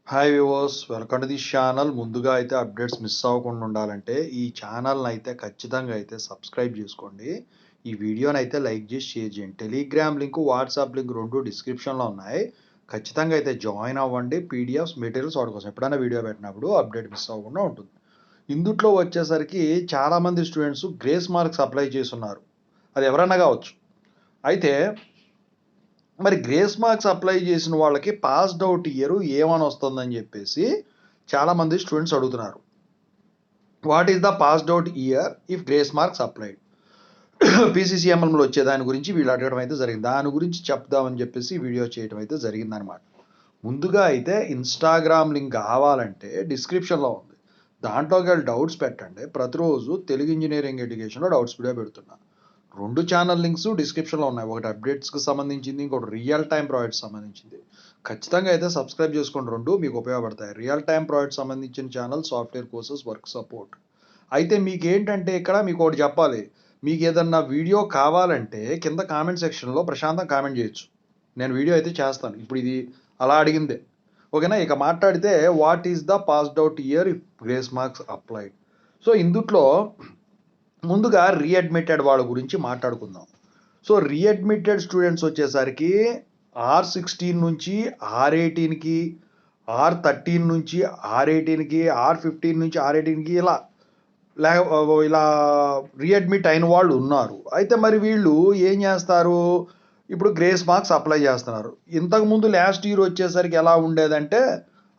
Hi viewers, welcome to this channel. ముందుగా అయితే updates miss అవ్వకుండా ఉండాలంటే ఈ ఛానల్ని అయితే ఖచ్చితంగా అయితే సబ్స్క్రైబ్ చేసుకోండి. ఈ వీడియోని అయితే లైక్ చేసి షేర్ చేయండి. టెలిగ్రామ్ లింక్, వాట్సాప్ లింక్ రెండు డిస్క్రిప్షన్లో ఉన్నాయి. ఖచ్చితంగా అయితే జాయిన్ అవ్వండి. పీడిఎఫ్స్ మెటీరియల్స్ వాటి కోసం ఎప్పుడైనా వీడియో పెట్టినప్పుడు అప్డేట్ మిస్ అవ్వకుండా ఉంటుంది. ఇందుట్లో వచ్చేసరికి చాలామంది స్టూడెంట్స్ గ్రేస్ మార్క్స్ అప్లై చేస్తున్నారు. అది ఎవరైనా కావచ్చు. అయితే మరి గ్రేస్ మార్క్స్ అప్లై చేసిన వాళ్ళకి పాస్డ్ అవుట్ ఇయర్ ఏమని వస్తుందని చెప్పేసి చాలామంది స్టూడెంట్స్ అడుగుతున్నారు. What is the passed out year if grace marks applied? పీసీసీఎంఎంలో వచ్చే దాని గురించి వీళ్ళు అడగడం అయితే జరిగింది. దాని గురించి చెప్దామని చెప్పేసి వీడియో చేయడం అయితే జరిగిందనమాట. ముందుగా అయితే ఇన్స్టాగ్రామ్ లింక్ కావాలంటే డిస్క్రిప్షన్లో ఉంది. దాంట్లోకి వెళ్ళి డౌట్స్ పెట్టండి. ప్రతిరోజు తెలుగు ఇంజనీరింగ్ ఎడ్యుకేషన్లో డౌట్స్ వీడియో పెడుతున్నా. రెండు ఛానల్ లింక్స్ డిస్క్రిప్షన్లో ఉన్నాయి. ఒకటి అప్డేట్స్కి సంబంధించింది, ఇంకోటి రియల్ టైం ప్రాజెక్ట్స్ సంబంధించింది. ఖచ్చితంగా అయితే సబ్స్క్రైబ్ చేసుకోండి. రెండు మీకు ఉపయోగపడతాయి. రియల్ టైం ప్రాజెక్ట్ సంబంధించిన channel software courses, work support. అయితే మీకు ఏంటంటే ఇక్కడ మీకు ఒకటి చెప్పాలి. మీకు ఏదన్నా వీడియో కావాలంటే కింద కామెంట్ సెక్షన్లో ప్రశాంతంగా కామెంట్ చేయొచ్చు. నేను వీడియో అయితే చేస్తాను. ఇప్పుడు ఇది అలా అడిగిందే. ఓకేనా? ఇక మాట్లాడితే what is the passed out year if grace marks applied? So ఇందుట్లో ముందుగా రీఅడ్మిటెడ్ వాళ్ళ గురించి మాట్లాడుకుందాం. సో రీఅడ్మిటెడ్ స్టూడెంట్స్ వచ్చేసరికి R16 నుంచి R18కి, R13 నుంచి R18కి, R15 నుంచి R18కి ఇలా రీఅడ్మిట్ అయిన వాళ్ళు ఉన్నారు. అయితే మరి వీళ్ళు ఏం చేస్తారు? ఇప్పుడు గ్రేస్ మార్క్స్ అప్లై చేస్తున్నారు. ఇంతకుముందు లాస్ట్ ఇయర్ వచ్చేసరికి ఎలా ఉండేదంటే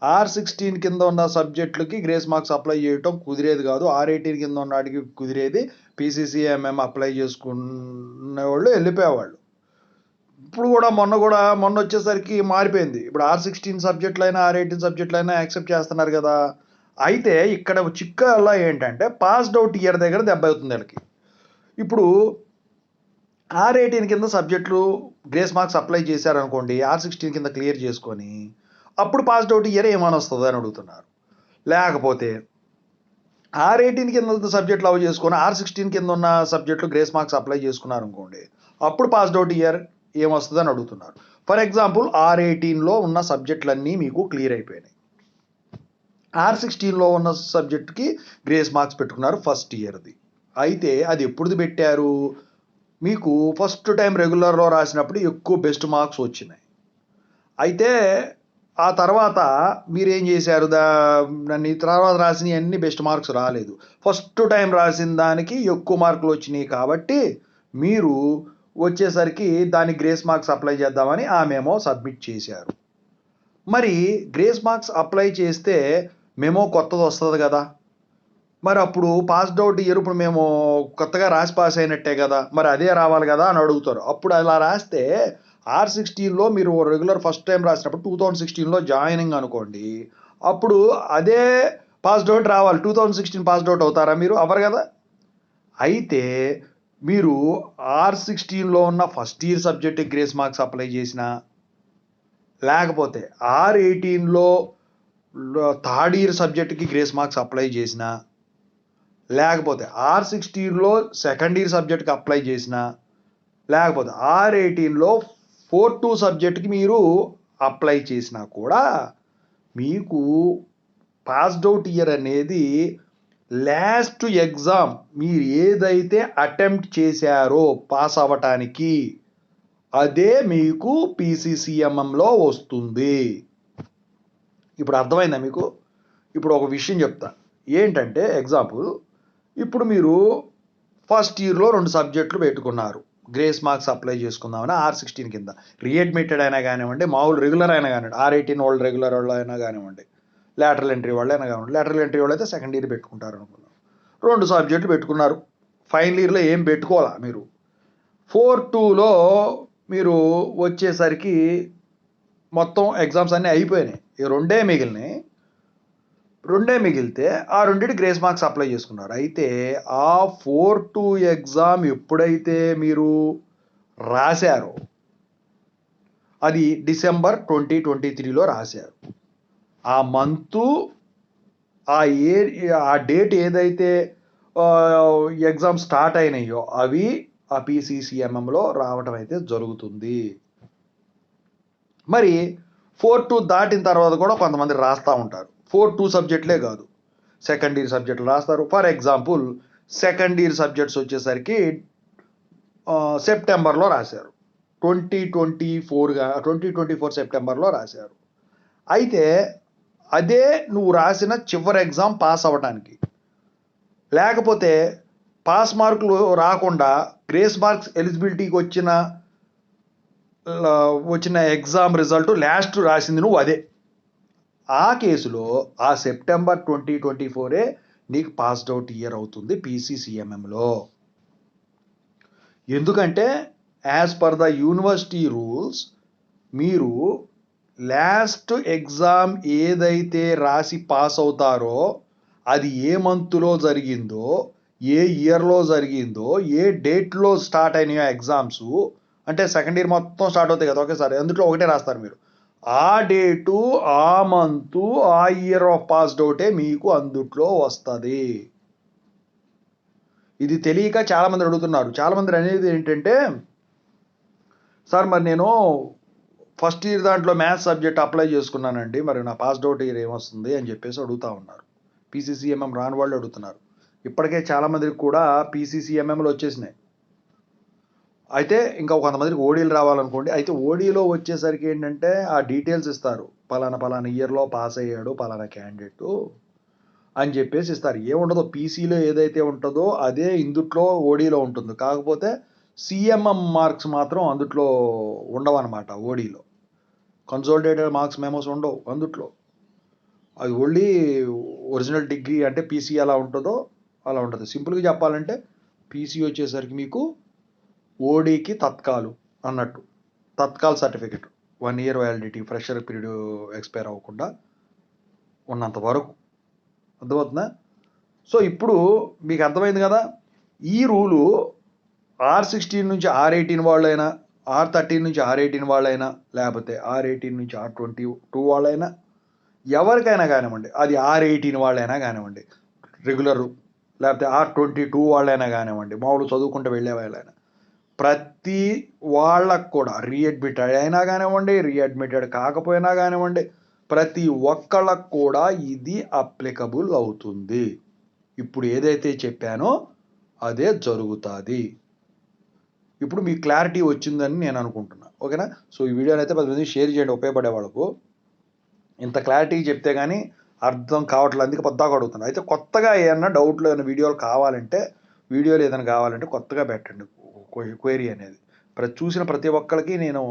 R16 కింద ఉన్న సబ్జెక్టులకి గ్రేస్ మార్క్స్ అప్లై చేయటం కుదిరేది కాదు. R18 కింద ఉన్న వాటికి కుదిరేది. పీసీసీఎంఎం అప్లై చేసుకునే వాళ్ళు వెళ్ళిపోయేవాళ్ళు. ఇప్పుడు కూడా మొన్న వచ్చేసరికి మారిపోయింది. ఇప్పుడు R16 సబ్జెక్టులైనా R18 సబ్జెక్టులైనా యాక్సెప్ట్ చేస్తున్నారు కదా. అయితే ఇక్కడ చిక్కల్లా ఏంటంటే పాస్డ్ అవుట్ ఇయర్ దగ్గర దెబ్బ అవుతుంది వీళ్ళకి. ఇప్పుడు R18 కింద సబ్జెక్టులు గ్రేస్ మార్క్స్ అప్లై చేశారనుకోండి, R16 కింద క్లియర్ చేసుకొని అప్పుడు పాస్డ్ అవుట్ ఇయర్ ఏమని వస్తుంది అని అడుగుతున్నారు. లేకపోతే R18 కింద సబ్జెక్టులు అవి చేసుకొని R16 కింద ఉన్న సబ్జెక్టులు గ్రేస్ మార్క్స్ అప్లై చేసుకున్నారు అనుకోండి, అప్పుడు పాస్డ్ అవుట్ ఇయర్ ఏమొస్తుంది అని అడుగుతున్నారు. ఫర్ ఎగ్జాంపుల్ R18లో ఉన్న సబ్జెక్టులన్నీ మీకు క్లియర్ అయిపోయినాయి. R16లో ఉన్న సబ్జెక్ట్కి గ్రేస్ మార్క్స్ పెట్టుకున్నారు ఫస్ట్ ఇయర్ది. అయితే అది ఎప్పుడుది పెట్టారు? మీకు ఫస్ట్ టైం రెగ్యులర్లో రాసినప్పుడు ఎక్కువ బెస్ట్ మార్క్స్ వచ్చినాయి. అయితే ఆ తర్వాత మీరేం చేశారు? దాన్ని తర్వాత రాసిన అన్ని బెస్ట్ మార్క్స్ రాలేదు. ఫస్ట్ టైం రాసిన దానికి ఎక్కువ మార్కులు వచ్చినాయి కాబట్టి మీరు వచ్చేసరికి దానికి గ్రేస్ మార్క్స్ అప్లై చేద్దామని ఆ మెమో సబ్మిట్ చేశారు. మరి గ్రేస్ మార్క్స్ అప్లై చేస్తే మెమో కొత్తది వస్తుంది కదా. మరి అప్పుడు పాస్డ్ అవుట్ ఇయర్ ఇప్పుడు మేము కొత్తగా రాసి పాస్ అయినట్టే కదా, మరి అదే రావాలి కదా అని అడుగుతారు. అప్పుడు అలా రాస్తే R16లో మీరు రెగ్యులర్ ఫస్ట్ టైం రాసినప్పుడు 2016లో జాయినింగ్ అనుకోండి, అప్పుడు అదే పాస్డ్ అవుట్ రావాలి. 2016 పాస్డ్ అవుట్ అవుతారా మీరు? అవ్వరు కదా. అయితే మీరు R16లో ఉన్న first year subject grace marks apply చేసినా, లేకపోతే R18లో థర్డ్ ఇయర్ సబ్జెక్ట్కి గ్రేస్ మార్క్స్ అప్లై చేసినా, లేకపోతే R16లో సెకండ్ ఇయర్ సబ్జెక్ట్కి అప్లై చేసినా, లేకపోతే R18లో 4-2 సబ్జెక్ట్కి మీరు అప్లై చేసినా కూడా మీకు పాస్డ్ అవుట్ ఇయర్ అనేది లాస్ట్ ఎగ్జామ్ మీరు ఏదైతే అటెంప్ట్ చేశారో పాస్ అవ్వటానికి అదే మీకు పీసీసీఎంఎంలో వస్తుంది. ఇప్పుడు అర్థమైందా మీకు? ఇప్పుడు ఒక విషయం చెప్తా. ఏంటంటే ఎగ్జాంపుల్, ఇప్పుడు మీరు ఫస్ట్ ఇయర్లో 2 సబ్జెక్టులు పెట్టుకున్నారు. గ్రేస్ మార్క్స్ అప్లై చేసుకుందామని R16 కింద. రీఅడ్మిటెడ్ అయినా కానివ్వండి, మామూలు రెగ్యులర్ అయినా కానివ్వండి, R18 వాళ్ళు రెగ్యులర్ వాళ్ళు అయినా కానివ్వండి, లాటరల్ ఎంట్రీ వాళ్ళు అయినా కానివ్వండి. లాటరల్ ఎంట్రీ వాళ్ళు అయితే సెకండ్ ఇయర్ పెట్టుకుంటారు అనుకున్నాం. 2 సబ్జెక్టులు పెట్టుకున్నారు. ఫైనల్ ఇయర్లో ఏం పెట్టుకోవాలా మీరు. 4-2లో మీరు వచ్చేసరికి మొత్తం ఎగ్జామ్స్ అన్నీ అయిపోయినాయి. ఈ రెండే మిగిలితే ఆ రెండింటి గ్రేస్ మార్క్స్ అప్లై చేసుకున్నారు. అయితే ఆ 4-2 ఎగ్జామ్ ఎప్పుడైతే మీరు రాశారో అది డిసెంబర్ 2023లో రాశారు. ఆ మంతు ఆ డేట్ ఏదైతే ఎగ్జామ్ స్టార్ట్ అయినాయో అవి ఆ పీసీసీఎంఎంలో రావటం అయితే జరుగుతుంది. మరి 4-2 దాటిన తర్వాత కూడా కొంతమంది రాస్తూ ఉంటారు. 4-2 సబ్జెక్టులే కాదు, సెకండ్ ఇయర్ సబ్జెక్టులు రాస్తారు. For example second year subjects వచ్చేసరికి సెప్టెంబర్లో రాశారు, 2024 సెప్టెంబర్లో రాశారు. అయితే అదే నువ్వు రాసిన చివరి ఎగ్జామ్ పాస్ అవ్వటానికి, లేకపోతే పాస్ మార్కులు రాకుండా గ్రేస్ మార్క్స్ ఎలిజిబిలిటీకి వచ్చిన ఎగ్జామ్ రిజల్ట్ లాస్ట్ రాసింది నువ్వు అదే. ఆ కేసులో ఆ సెప్టెంబర్ 2024 నీకు పాస్డ్ అవుట్ ఇయర్ అవుతుంది PCCMMలో. ఎందుకంటే as per the university rules మీరు లాస్ట్ ఎగ్జామ్ ఏదైతే రాసి పాస్ అవుతారో అది ఏ మంత్లో జరిగిందో, ఏ ఇయర్లో జరిగిందో, ఏ డేట్లో స్టార్ట్ అయినాయో ఎగ్జామ్స్, అంటే సెకండ్ ఇయర్ మొత్తం స్టార్ట్ అవుతాయి కదా ఒకేసారి, అందులో ఒకటే రాస్తారు మీరు. ఆ డేటు, ఆ మంతు, ఆ ఇయర్ ఆఫ్ పాస్డ్ అవుటే మీకు అందుట్లో వస్తుంది. ఇది తెలియక చాలామంది అడుగుతున్నారు. చాలామంది అనేది ఏంటంటే, సార్ మరి నేను ఫస్ట్ ఇయర్ దాంట్లో మ్యాథ్స్ సబ్జెక్ట్ అప్లై చేసుకున్నానండి, మరి నా పాస్డ్ అవుట్ ఇయర్ ఏమొస్తుంది అని చెప్పేసి అడుగుతూ ఉన్నారు. PCCMM రాని వాళ్ళు అడుగుతున్నారు. ఇప్పటికే చాలామందికి కూడా PCCMMలు వచ్చేసినాయి. అయితే ఇంకా కొంతమందికి ఓడీలు రావాలనుకోండి. అయితే ఓడీలో వచ్చేసరికి ఏంటంటే ఆ డీటెయిల్స్ ఇస్తారు, పలానా ఇయర్లో పాస్ అయ్యాడు పలానా క్యాండిడేటు అని చెప్పేసి ఇస్తారు. ఏముండదో పీసీలో ఏదైతే ఉంటుందో అదే ఇందుట్లో ఓడీలో ఉంటుంది. కాకపోతే CMM మార్క్స్ మాత్రం అందుట్లో ఉండవన్నమాట. ఓడీలో కన్సాలిడేటెడ్ మార్క్స్ మెమోస్ ఉండవు అందుట్లో. అది ఓన్లీ ఒరిజినల్ డిగ్రీ అంటే పీసీ ఎలా ఉంటుందో అలా ఉంటుంది. సింపుల్గా చెప్పాలంటే పీసీ వచ్చేసరికి మీకు ఓడీకి తత్కాలు అన్నట్టు. Tatkal certificate 1 year validity, fresher period expire అవ్వకుండా ఉన్నంత వరకు. అర్థమవుతుందా? సో ఇప్పుడు మీకు అర్థమైంది కదా. ఈ రూలు R16 నుంచి R18 వాళ్ళైనా, R13 నుంచి R18 వాళ్ళైనా, లేకపోతే R18 నుంచి R22 వాళ్ళైనా, ఎవరికైనా కానివ్వండి, అది R18 వాళ్ళైనా కానివ్వండి, రెగ్యులర్, లేకపోతే R22 వాళ్ళైనా కానివ్వండి, మామూలు చదువుకుంటూ వెళ్ళే వాళ్ళైనా, ప్రతి వాళ్ళకు కూడా రీఅడ్మిటెడ్ అయినా కానివ్వండి, రీఅడ్మిటెడ్ కాకపోయినా కానివ్వండి, ప్రతి ఒక్కళ్ళకు కూడా ఇది అప్లికబుల్ అవుతుంది. ఇప్పుడు ఏదైతే చెప్పానో అదే జరుగుతుంది. ఇప్పుడు మీకు క్లారిటీ వచ్చిందని నేను అనుకుంటున్నా. ఓకేనా? సో ఈ వీడియోని అయితే 10 మందికి షేర్ చేయండి ఉపయోగపడే వాళ్ళకు. ఇంత క్లారిటీ చెప్తే కానీ అర్థం కావట్లేదు, అందుకే పొద్దాక అడుగుతున్నాను. అయితే కొత్తగా ఏమన్నా డౌట్లు, ఏమైనా వీడియోలు ఏదైనా కావాలంటే కొత్తగా పెట్టండి క్వైరీ అనేది. చూసిన ప్రతి ఒక్కరికి నేను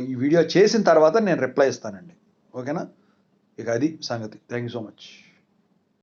ఈ వీడియో చేసిన తర్వాత నేను రిప్లై ఇస్తానండి. ఓకేనా? ఇక అది సంగతి. Thank you so much.